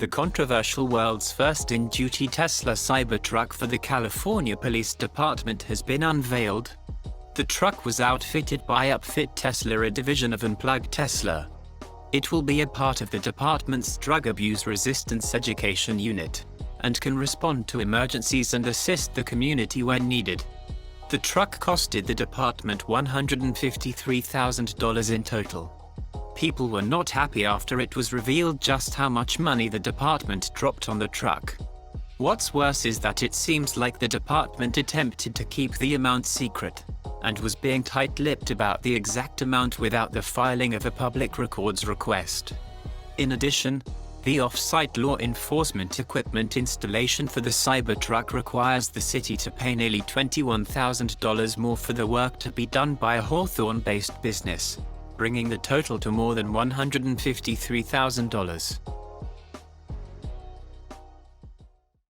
the controversial world's first in-duty Tesla Cybertruck for the California Police Department has been unveiled. The truck was outfitted by UpfitTesla, a division of UnpluggedTesla. It will be a part of the department's drug abuse resistance education unit, and can respond to emergencies and assist the community when needed. The truck costed the department $153,000 in total. People were not happy after it was revealed just how much money the department dropped on the truck. What's worse is that it seems like the department attempted to keep the amount secret, and was being tight-lipped about the exact amount without the filing of a public records request. In addition, the off-site law enforcement equipment installation for the Cybertruck requires the city to pay nearly $21,000 more for the work to be done by a Hawthorne-based business, bringing the total to more than $153,000.